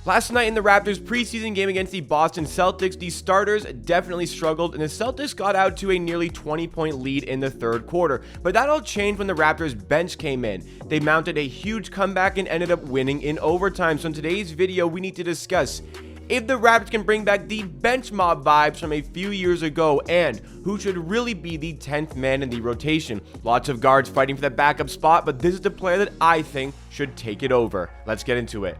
Last night in the Raptors preseason game against the Boston Celtics, the starters definitely struggled and the Celtics got out to a nearly 20-point lead in the third quarter. But that all changed when the Raptors bench came in. They mounted a huge comeback and ended up winning in overtime. So in today's video, we need to discuss if the Raptors can bring back the bench mob vibes from a few years ago and who should really be the 10th man in the rotation. Lots of guards fighting for that backup spot, but this is the player that I think should take it over. Let's get into it.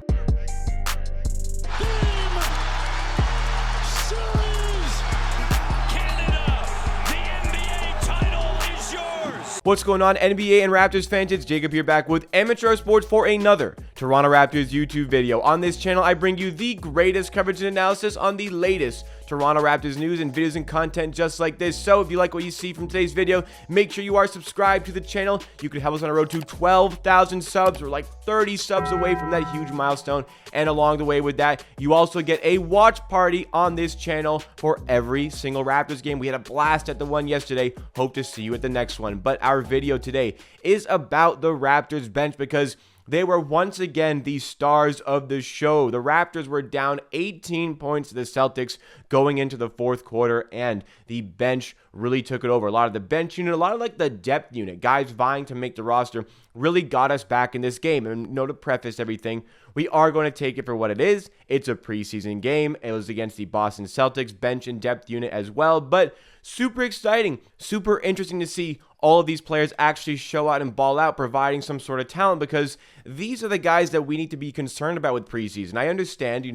What's going on, NBA and Raptors fans? It's Jacob here back with Amateur Sports for another Toronto Raptors YouTube video. On this channel, I bring you the greatest coverage and analysis on the latest Toronto Raptors news and videos and content just like this. So if you like what you see from today's video, make sure you are subscribed to the channel. You could help us on a road to 12,000 subs. We're like 30 subs away from that huge milestone. And along the way with that, you also get a watch party on this channel for every single Raptors game. We had a blast at the one yesterday. Hope to see you at the next one. But our video today is about the Raptors bench because they were once again the stars of the show. The Raptors were down 18 points to the Celtics going into the fourth quarter, and the bench really took it over. A lot of the bench unit, a lot of like the depth unit, guys vying to make the roster, really got us back in this game. And to preface everything, we are going to take it for what it is. It's a preseason game. It was against the Boston Celtics bench and depth unit as well, but super exciting, super interesting to see all of these players actually show out and ball out, providing some sort of talent, because these are the guys that we need to be concerned about with preseason. I understand,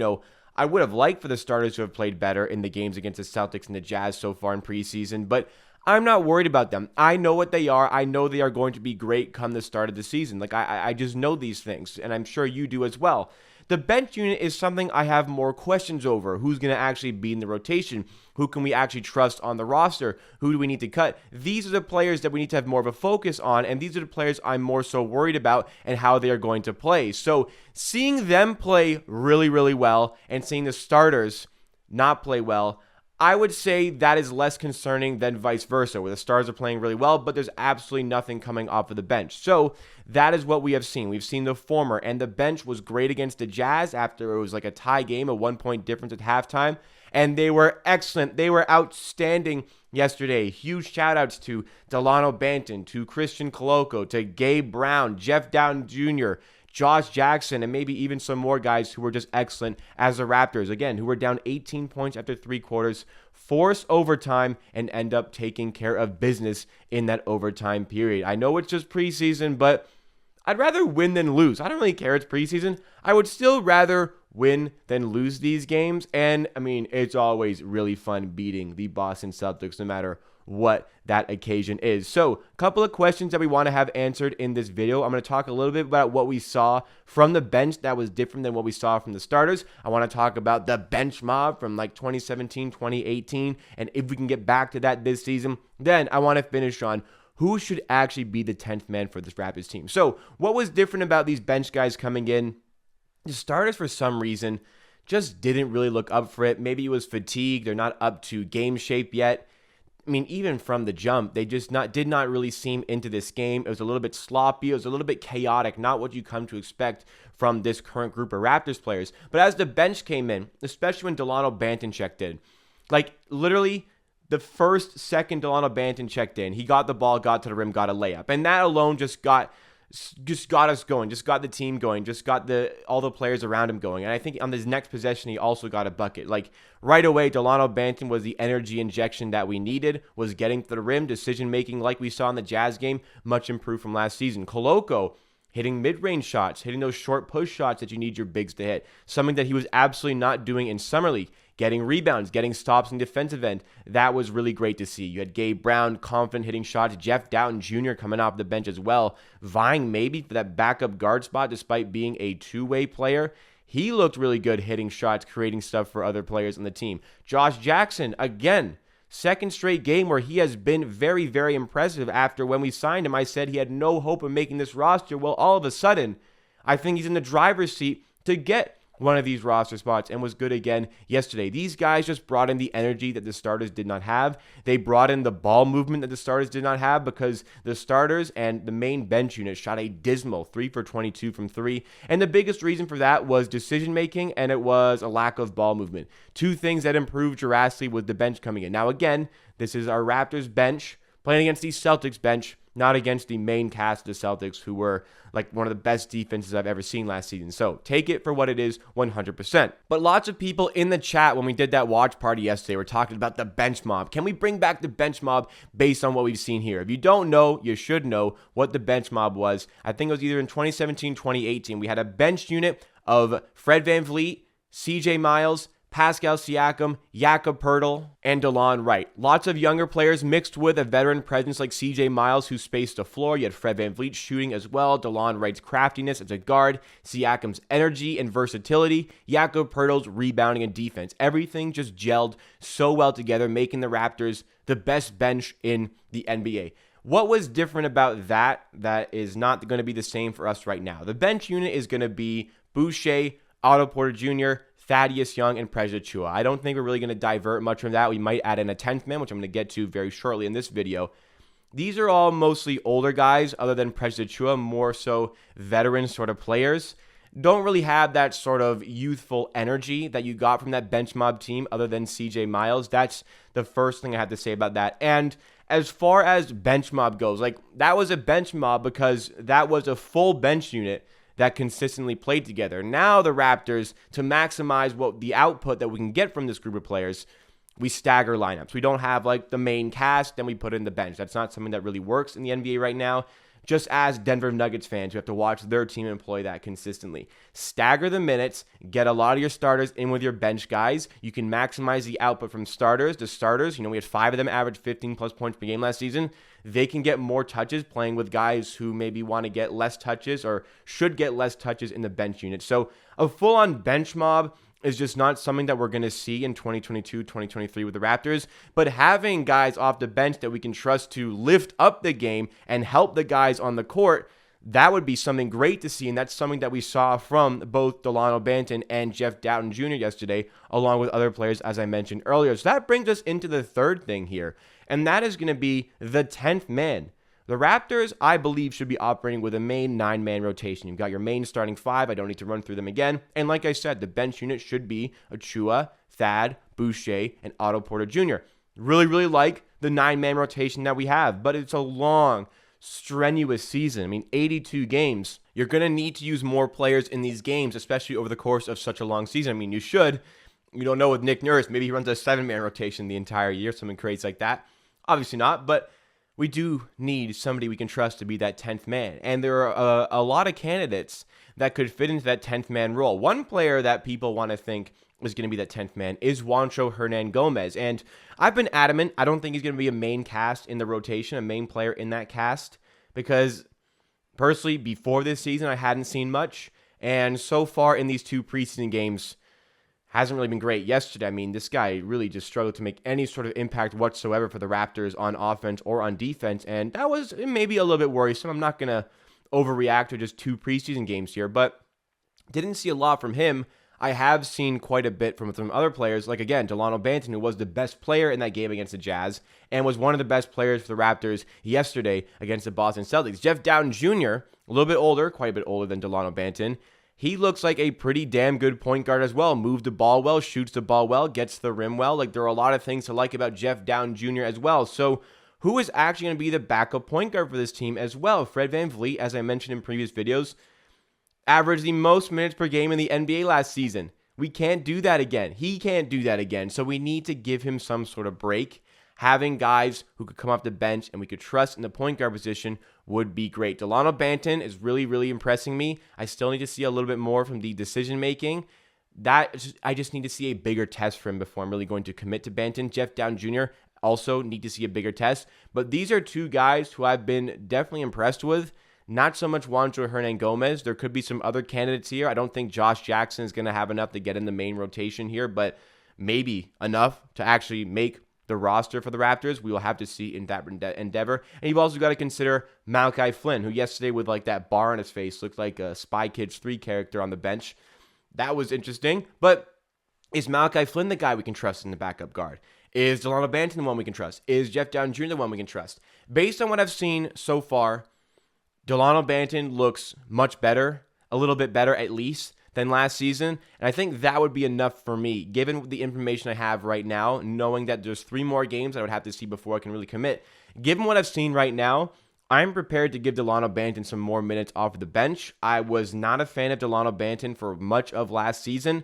I would have liked for the starters to have played better in the games against the Celtics and the Jazz so far in preseason, but I'm not worried about them. I know what they are. I know they are going to be great come the start of the season. Like, I just know these things, and I'm sure you do as well. The bench unit is something I have more questions over. Who's going to actually be in the rotation? Who can we actually trust on the roster? Who do we need to cut? These are the players that we need to have more of a focus on, and these are the players I'm more so worried about and how they are going to play. So seeing them play really, really well and seeing the starters not play well, I would say that is less concerning than vice versa, where the stars are playing really well, but there's absolutely nothing coming off of the bench. So that is what we have seen. We've seen the former, and the bench was great against the Jazz after it was like a tie game, a 1-point difference at halftime, and they were excellent. They were outstanding yesterday. Huge shout-outs to Dalano Banton, to Christian Coloco, to Gabe Brown, Jeff Dowtin Jr., Josh Jackson, and maybe even some more guys who were just excellent as the Raptors, again, who were down 18 points after 3 quarters, force overtime, and end up taking care of business in that overtime period. I know it's just preseason, but I'd rather win than lose. I don't really care it's preseason. I would still rather win than lose these games, and I mean, it's always really fun beating the Boston Celtics no matter what that occasion is. So, a couple of questions that we want to have answered in this video. I'm going to talk a little bit about what we saw from the bench that was different than what we saw from the starters. I want to talk about the bench mob from like 2017, 2018, and if we can get back to that this season. Then I want to finish on who should actually be the 10th man for this Raptors team. So, what was different about these bench guys coming in? The starters, for some reason, just didn't really look up for it. Maybe it was fatigue. They're not up to game shape yet. I mean, even from the jump, they just did not really seem into this game. It was a little bit sloppy. It was a little bit chaotic, not what you come to expect from this current group of Raptors players. But as the bench came in, especially when Dalano Banton checked in, like literally the first second Dalano Banton checked in, he got the ball, got to the rim, got a layup. And that alone just got us going, just got the team going, just got all the players around him going. And I think on his next possession, he also got a bucket. Like right away, Dalano Banton was the energy injection that we needed, was getting to the rim, decision-making like we saw in the Jazz game, much improved from last season. Coloco hitting mid-range shots, hitting those short push shots that you need your bigs to hit, something that he was absolutely not doing in Summer League. Getting rebounds, getting stops in defensive end. That was really great to see. You had Gabe Brown confident hitting shots. Jeff Dowtin Jr. coming off the bench as well, vying maybe for that backup guard spot despite being a two-way player. He looked really good hitting shots, creating stuff for other players on the team. Josh Jackson, again, second straight game where he has been very, very impressive. After when we signed him, I said he had no hope of making this roster. Well, all of a sudden, I think he's in the driver's seat to get one of these roster spots and was good again yesterday. These guys just brought in the energy that the starters did not have. They brought in the ball movement that the starters did not have, because the starters and the main bench unit shot a dismal 3 for 22 from 3. And the biggest reason for that was decision making, and it was a lack of ball movement. Two things that improved drastically with the bench coming in. Now again, this is our Raptors bench playing against the Celtics bench, not against the main cast of the Celtics, who were like one of the best defenses I've ever seen last season. So take it for what it is 100%. But lots of people in the chat when we did that watch party yesterday were talking about the bench mob. Can we bring back the bench mob based on what we've seen here? If you don't know, you should know what the bench mob was. I think it was either in 2017, 2018. We had a bench unit of Fred VanVleet, CJ Miles, Pascal Siakam, Jakob Poeltl, and Delon Wright. Lots of younger players mixed with a veteran presence like CJ Miles, who spaced the floor. You had Fred VanVleet shooting as well, Delon Wright's craftiness as a guard, Siakam's energy and versatility, Jakob Poeltl's rebounding and defense. Everything just gelled so well together, making the Raptors the best bench in the NBA. What was different about that is not going to be the same for us right now? The bench unit is going to be Boucher, Otto Porter Jr., Thaddeus Young, and Precious Achiuwa. I don't think we're really going to divert much from that. We might add in a 10th man, which I'm going to get to very shortly in this video. These are all mostly older guys, other than Precious Achiuwa, more so veteran sort of players. Don't really have that sort of youthful energy that you got from that bench mob team, other than CJ Miles. That's the first thing I have to say about that. And as far as bench mob goes, like, that was a bench mob because that was a full bench unit that consistently played together. Now the Raptors, to maximize what the output that we can get from this group of players, we stagger lineups. We don't have like the main cast, then we put in the bench. That's not something that really works in the NBA right now. Just as Denver Nuggets fans, you have to watch their team employ that consistently. Stagger the minutes, get a lot of your starters in with your bench guys. You can maximize the output from starters. The starters, we had 5 of them average 15 plus points per game last season. They can get more touches playing with guys who maybe want to get less touches or should get less touches in the bench unit. So a full-on bench mob is just not something that we're going to see in 2022, 2023 with the Raptors. But having guys off the bench that we can trust to lift up the game and help the guys on the court, that would be something great to see. And that's something that we saw from both Dalano Banton and Jeff Dowtin Jr. yesterday, along with other players, as I mentioned earlier. So that brings us into the third thing here, and that is going to be the 10th man. The Raptors, I believe, should be operating with a main 9-man rotation. You've got your main starting 5. I don't need to run through them again. And like I said, the bench unit should be Achiuwa, Thad, Boucher, and Otto Porter Jr. Really, really like the 9-man rotation that we have, but it's a long, strenuous season. 82 games. You're going to need to use more players in these games, especially over the course of such a long season. You should. You don't know with Nick Nurse. Maybe he runs a 7-man rotation the entire year, something crazy like that. Obviously not, but we do need somebody we can trust to be that 10th man. And there are a lot of candidates that could fit into that 10th man role. One player that people want to think is going to be that 10th man is Juancho Hernangomez. And I've been adamant, I don't think he's going to be a main cast in the rotation, a main player in that cast, because personally, before this season, I hadn't seen much. And so far in these 2 preseason games, hasn't really been great. Yesterday, this guy really just struggled to make any sort of impact whatsoever for the Raptors on offense or on defense, and that was maybe a little bit worrisome. I'm not going to overreact to just 2 preseason games here, but didn't see a lot from him. I have seen quite a bit from some other players, like, again, Dalano Banton, who was the best player in that game against the Jazz and was one of the best players for the Raptors yesterday against the Boston Celtics. Jeff Dowtin Jr., a little bit older, quite a bit older than Dalano Banton. He looks like a pretty damn good point guard as well. Moves the ball well, shoots the ball well, gets the rim well. There are a lot of things to like about Jeff Dowtin Jr. as well. So who is actually going to be the backup point guard for this team as well? Fred VanVleet, as I mentioned in previous videos, averaged the most minutes per game in the NBA last season. We can't do that again. He can't do that again. So we need to give him some sort of break. Having guys who could come off the bench and we could trust in the point guard position would be great. Dalano Banton is really, really impressing me. I still need to see a little bit more from the decision making. I just need to see a bigger test for him before I'm really going to commit to Banton. Jeff Dowtin Jr. also need to see a bigger test. But these are 2 guys who I've been definitely impressed with. Not so much Juancho Hernangomez. There could be some other candidates here. I don't think Josh Jackson is going to have enough to get in the main rotation here, but maybe enough to actually make the roster for the Raptors. We will have to see in that endeavor. And you've also got to consider Malachi Flynn, who yesterday with that bar on his face looked like a Spy Kids 3 character on the bench. that was interesting. But is Malachi Flynn the guy we can trust in the backup guard? Is Dalano Banton the one we can trust? Is Jeff Dowtin Jr. the one we can trust? Based on what I've seen so far, Dalano Banton looks much better, a little bit better at least, than last season. And I think that would be enough for me, given the information I have right now, knowing that there's 3 more games I would have to see before I can really commit. Given what I've seen right now, I'm prepared to give Dalano Banton some more minutes off the bench. I was not a fan of Dalano Banton for much of last season,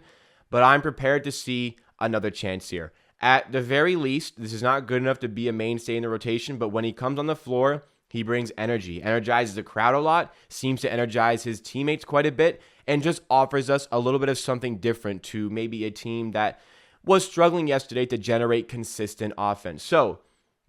but I'm prepared to see another chance here. At the very least, this is not good enough to be a mainstay in the rotation, but when he comes on the floor, he brings energy, energizes the crowd a lot, seems to energize his teammates quite a bit, and just offers us a little bit of something different to maybe a team that was struggling yesterday to generate consistent offense. So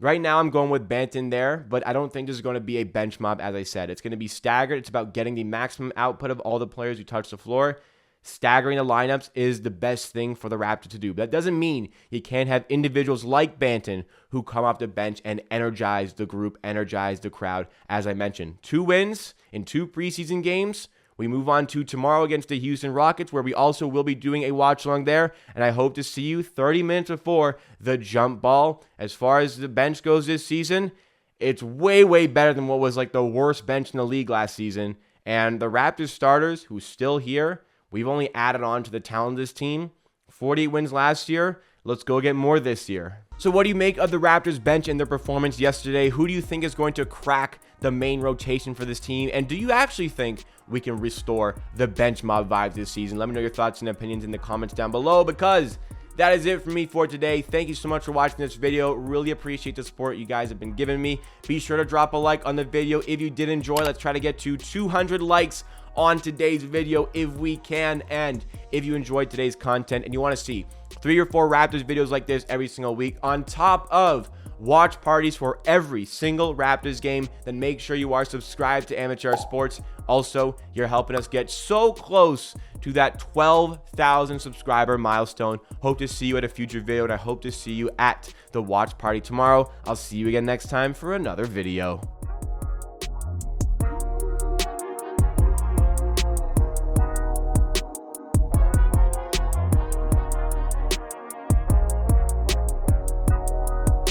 right now I'm going with Banton there, but I don't think this is going to be a bench mob, as I said. It's going to be staggered. It's about getting the maximum output of all the players who touch the floor. Staggering the lineups is the best thing for the Raptors to do. But that doesn't mean you can't have individuals like Banton who come off the bench and energize the group, energize the crowd. As I mentioned, 2 wins in 2 preseason games. We move on to tomorrow against the Houston Rockets, where we also will be doing a watch-along there, and I hope to see you 30 minutes before the jump ball. As far as the bench goes this season, it's way, way better than what was like the worst bench in the league last season. And the Raptors starters, who's still here, we've only added on to the talent of this team. 48 wins last year. Let's go get more this year. So what do you make of the Raptors bench and their performance yesterday? Who do you think is going to crack the main rotation for this team? And do you actually think we can restore the bench mob vibes this season? Let me know your thoughts and opinions in the comments down below, because that is it for me for today. Thank you so much for watching this video. Really appreciate the support you guys have been giving me. Be sure to drop a like on the video if you did enjoy. Let's try to get to 200 likes on today's video if we can. And if you enjoyed today's content and you want to see 3 or 4 Raptors videos like this every single week, on top of watch parties for every single Raptors game, then make sure you are subscribed to Amateur Sports. Also, you're helping us get so close to that 12,000 subscriber milestone. Hope to see you at a future video, and I hope to see you at the watch party tomorrow. I'll see you again next time for another video.